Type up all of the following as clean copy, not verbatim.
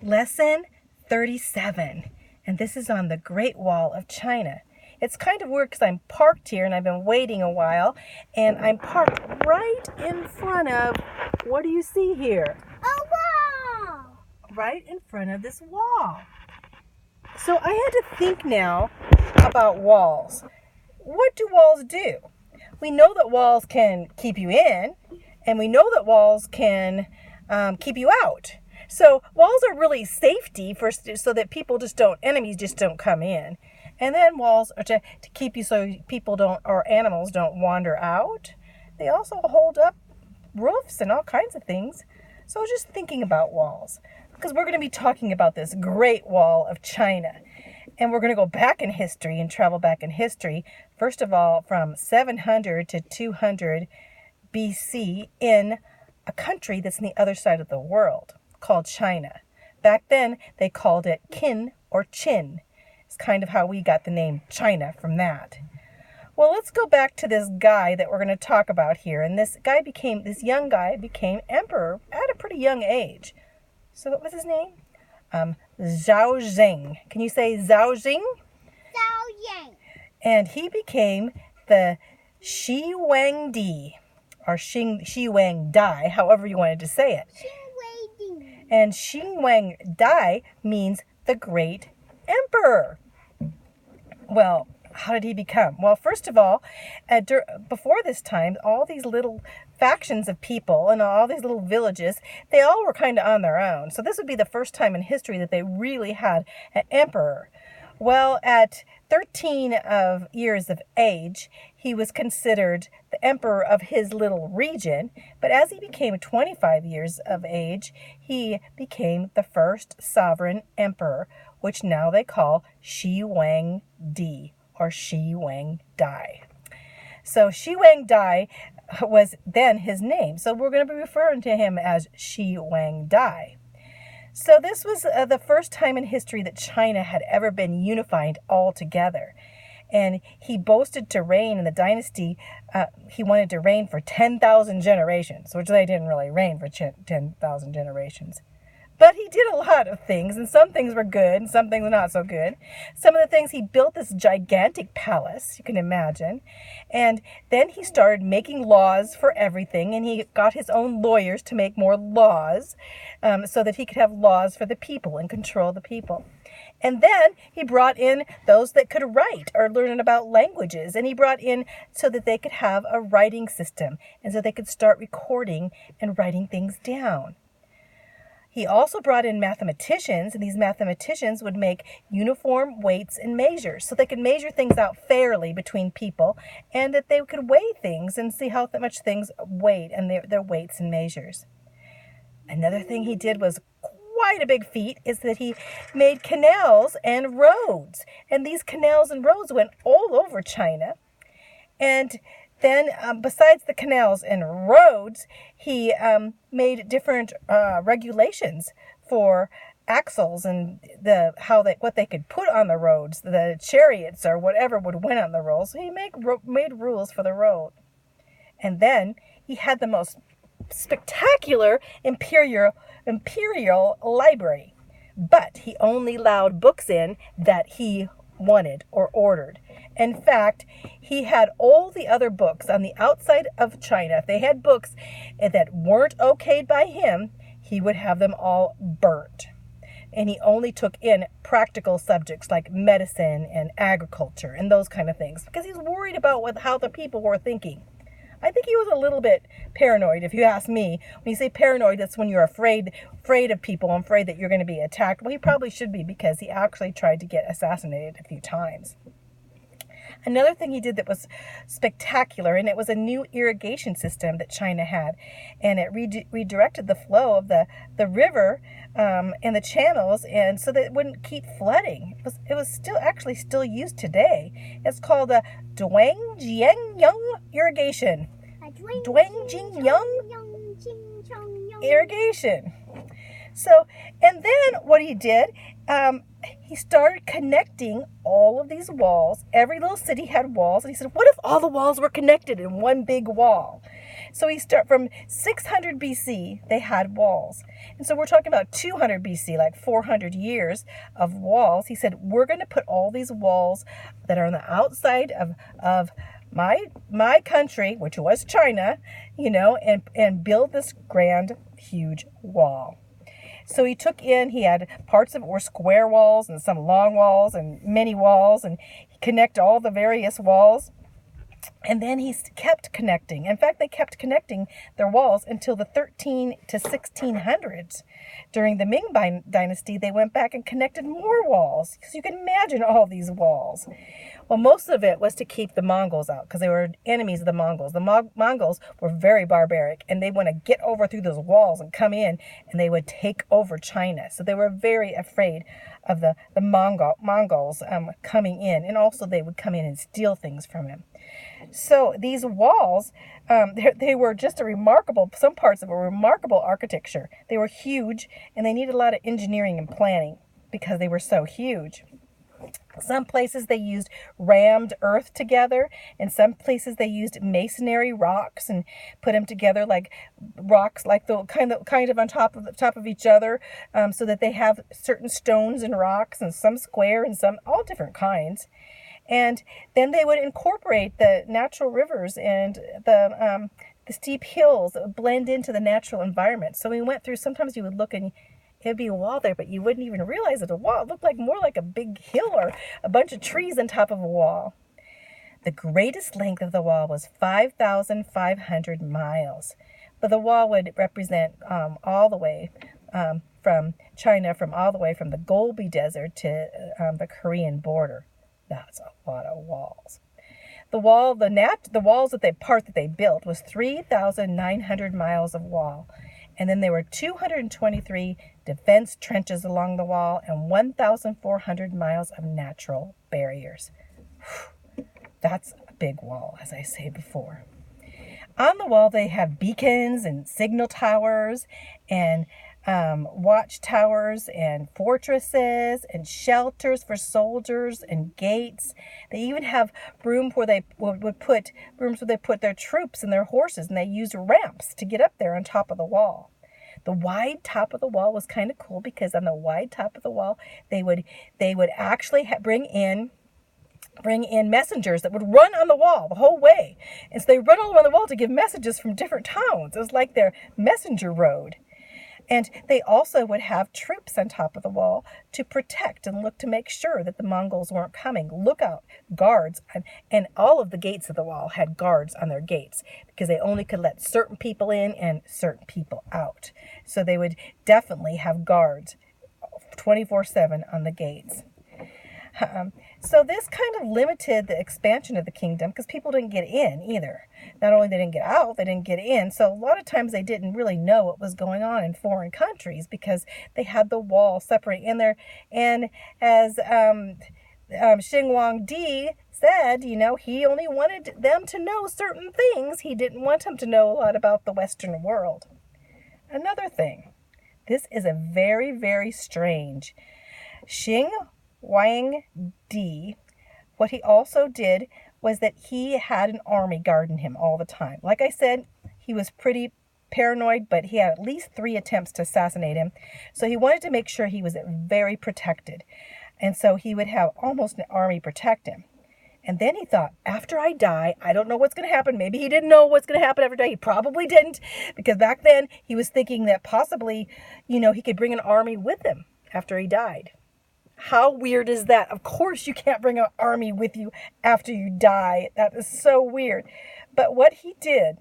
Lesson 37, and this is on the Great Wall of China. It's kind of weird because I'm parked here and I've been waiting a while, and I'm parked right in front of, what do you see here? A wall! Right in front of this wall. So I had to think now about walls. What do walls do? We know that walls can keep you in, and we know that walls can keep you out. So walls are really safety so that enemies just don't come in. And then walls are to keep you so people don't, or animals don't wander out. They also hold up roofs and all kinds of things. So just thinking about walls, because we're going to be talking about this Great Wall of China. And we're going to go back in history and travel back in history. First of all, from 700 to 200 BC in a country that's on the other side of the world called China. Back then, they called it Qin or Qin. It's kind of how we got the name China from that. Well, let's go back to this guy that we're going to talk about here. And this young guy became emperor at a pretty young age. So what was his name? Zhao Zheng. Can you say Zhao Zheng? Zhao Yang. And he became the Shi Wang Di, or Shi Wang Dai, however you wanted to say it. And Shi Wang Dai means the great emperor. Well, how did he become? Well, first of all, before this time, all these little factions of people and all these little villages, they all were kind of on their own. So this would be the first time in history that they really had an emperor. Well, at 13 years of age, he was considered the emperor of his little region. But as he became 25 years of age, he became the first sovereign emperor, which now they call Shi Wang Di or Shi Wang Dai. So Shi Wang Dai was then his name. So we're going to be referring to him as Shi Wang Dai. So this was the first time in history that China had ever been unified all together. And he boasted to reign in the dynasty. He wanted to reign for 10,000 generations, which they didn't really reign for 10,000 generations. But he did a lot of things, and some things were good, and some things were not so good. Some of the things, he built this gigantic palace, you can imagine. And then he started making laws for everything, and he got his own lawyers to make more laws so that he could have laws for the people and control the people. And then he brought in those that could write or learn about languages, and he brought in so that they could have a writing system, and so they could start recording and writing things down. He also brought in mathematicians, and these mathematicians would make uniform weights and measures so they could measure things out fairly between people, and that they could weigh things and see how much things weighed and their weights and measures. Another thing he did was quite a big feat, is that he made canals and roads. And these canals and roads went all over China. And then, besides the canals and roads, he made different regulations for axles and what they could put on the roads, the chariots or whatever would win on the roads. So he made rules for the road. And then he had the most spectacular imperial library, but he only allowed books in that he wanted or ordered. In fact, he had all the other books on the outside of China. If they had books that weren't okayed by him, he would have them all burnt. And he only took in practical subjects like medicine and agriculture and those kind of things, because he's worried about how the people were thinking. I think he was a little bit paranoid, if you ask me. When you say paranoid, that's when you're afraid of people and afraid that you're going to be attacked. Well, he probably should be, because he actually tried to get assassinated a few times. Another thing he did that was spectacular, and it was a new irrigation system that China had, and it redirected the flow of the river and the channels, and so that it wouldn't keep flooding. It was still used today. It's called the Duangjianyang irrigation. Duangjianyang irrigation. So, and then what he did, he started connecting all of these walls. Every little city had walls. And he said, what if all the walls were connected in one big wall? So he start from 600 BC, they had walls. And so we're talking about 200 BC, like 400 years of walls. He said, we're going to put all these walls that are on the outside of my country, which was China, and build this grand, huge wall. So he had parts of it were square walls and some long walls and many walls, and he connected all the various walls. And then he kept connecting. In fact, they kept connecting their walls until the 13 to 1600s. During the Ming Dynasty, they went back and connected more walls. So you can imagine all these walls. Well, most of it was to keep the Mongols out because they were enemies of the Mongols. The Mongols were very barbaric, and they want to get over through those walls and come in, and they would take over China. So they were very afraid of the Mongols coming in, and also they would come in and steal things from him. So these walls, they were just some parts of a remarkable architecture. They were huge, and they needed a lot of engineering and planning because they were so huge. Some places they used rammed earth together, and some places they used masonry rocks and put them together like rocks, like the kind of on top of each other, so that they have certain stones and rocks, and some square and some all different kinds. And then they would incorporate the natural rivers and the steep hills that would blend into the natural environment. So we went through. Sometimes you would look and it'd be a wall there, but you wouldn't even realize it. A wall. It looked more like a big hill or a bunch of trees on top of a wall. The greatest length of the wall was 5,500 miles. But the wall would represent all the way from China, all the way from the Gobi Desert to the Korean border. That's a lot of walls. The walls the part that they built was 3,900 miles of wall. And then there were 223 defense trenches along the wall and 1,400 miles of natural barriers. That's a big wall, as I say before. On the wall, they have beacons and signal towers and watchtowers and fortresses and shelters for soldiers and gates. They even have rooms where they put their troops and their horses, and they used ramps to get up there on top of the wall. The wide top of the wall was kind of cool because on the wide top of the wall, they would actually bring in messengers that would run on the wall the whole way. And so they run all around the wall to give messages from different towns. It was like their messenger road. And they also would have troops on top of the wall to protect and look to make sure that the Mongols weren't coming. Lookout guards, and all of the gates of the wall had guards on their gates because they only could let certain people in and certain people out. So they would definitely have guards 24/7 on the gates. So this kind of limited the expansion of the kingdom because people didn't get in either. Not only they didn't get out, they didn't get in. So a lot of times they didn't really know what was going on in foreign countries because they had the wall separate in there. And as Xing Huangdi said, he only wanted them to know certain things. He didn't want them to know a lot about the Western world. Another thing, this is a very, very strange. Xing Huangdi, what he also did was that he had an army guarding him all the time. Like I said, he was pretty paranoid, but he had at least 3 attempts to assassinate him. So he wanted to make sure he was very protected. And so he would have almost an army protect him. And then he thought, after I die, I don't know what's going to happen. Maybe he didn't know what's going to happen after I die. He probably didn't, because back then he was thinking that possibly, he could bring an army with him after he died. How weird is that? Of course you can't bring an army with you after you die. That is so weird. But what he did,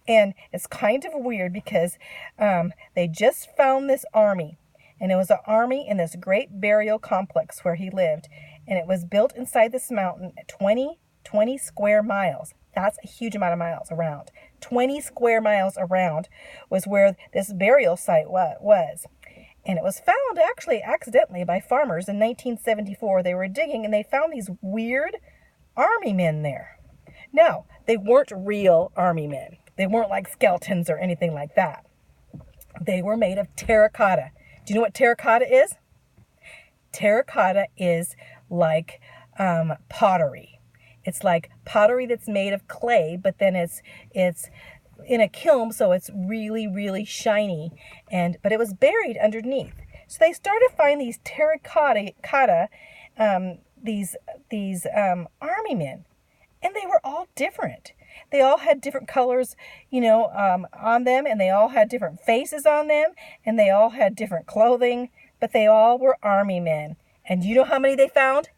and it's kind of weird because they just found this army. And it was an army in this great burial complex where he lived. And it was built inside this mountain, 20 square miles. That's a huge amount of miles around. 20 square miles around was where this burial site was. And it was found actually accidentally by farmers in 1974. They were digging and they found these weird army men there. Now, they weren't real army men. They weren't like skeletons or anything like that. They were made of terracotta. Do you know what terracotta is? Terracotta is like pottery. It's like pottery that's made of clay, but then it's in a kiln, so it's really, really shiny. But it was buried underneath. So they started finding these terracotta, these army men, and they were all different. They all had different colors, on them, and they all had different faces on them, and they all had different clothing, but they all were army men. And you know how many they found?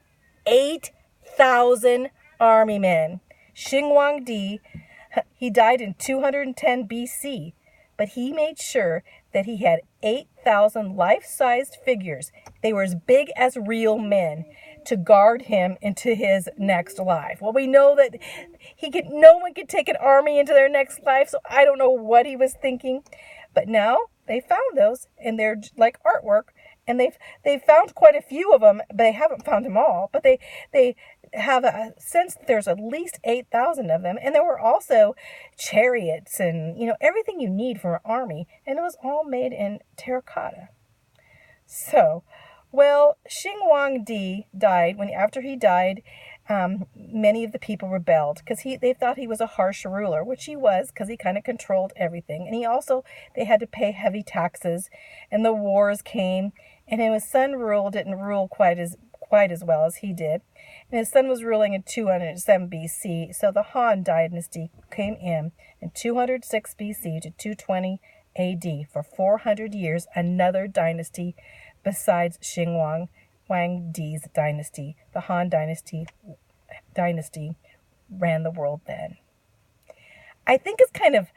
8,000 army men. Xing Huangdi, he died in 210 BC, but he made sure that he had 8,000 life-sized figures. They were as big as real men to guard him into his next life. Well, we know that no one could take an army into their next life, so I don't know what he was thinking. But now they found those, and they're like artwork, and they've found quite a few of them, but they haven't found them all. But they have a sense that there's at least 8,000 of them, and there were also chariots and everything you need for an army, and it was all made in terracotta. So, well, Xing Huangdi died. After he died, many of the people rebelled because they thought he was a harsh ruler, which he was, because he kind of controlled everything. And they had to pay heavy taxes, and the wars came, and his son didn't rule quite as well as he did. And his son was ruling in 207 BC, so the Han dynasty came in 206 BC to 220 AD. For 400 years, another dynasty besides Xing Huangdi's dynasty, the Han dynasty ran the world then. I think it's kind of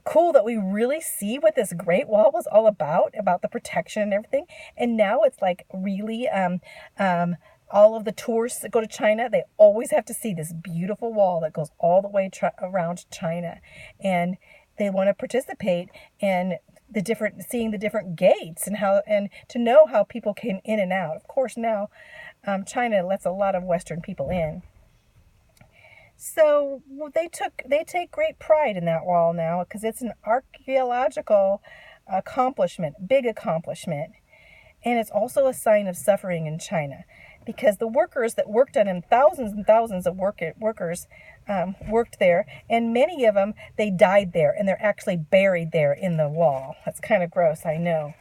cool that we really see what this Great Wall was all about the protection and everything. And now it's like really all of the tourists that go to China, they always have to see this beautiful wall that goes all the way around China. And they want to participate in seeing the different gates and to know how people came in and out. Of course, now China lets a lot of Western people in. So they take great pride in that wall now because it's an archaeological accomplishment, big accomplishment. And it's also a sign of suffering in China because the workers that worked on him, thousands and thousands of workers worked there, and many of them, they died there, and they're actually buried there in the wall. That's kind of gross, I know.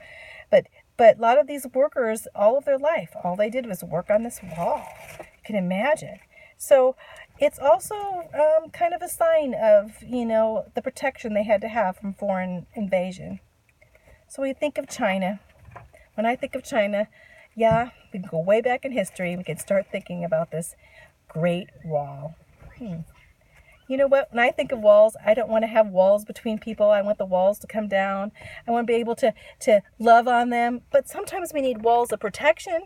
But a lot of these workers, all of their life, all they did was work on this wall. You can imagine. So it's also kind of a sign of, the protection they had to have from foreign invasion. So we think of China. When I think of China, yeah, we can go way back in history. We can start thinking about this Great Wall. You know what? When I think of walls, I don't want to have walls between people. I want the walls to come down. I want to be able to love on them. But sometimes we need walls of protection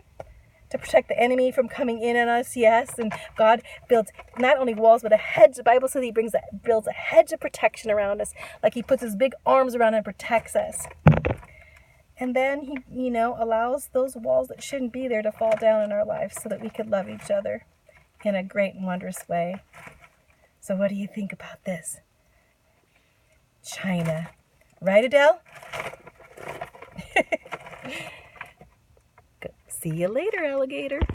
to protect the enemy from coming in on us, yes. And God builds not only walls, but a hedge. The Bible says he builds a hedge of protection around us, like he puts his big arms around and protects us. And then he, allows those walls that shouldn't be there to fall down in our lives so that we could love each other in a great and wondrous way. So what do you think about this? China. Right, Adele? See you later, alligator.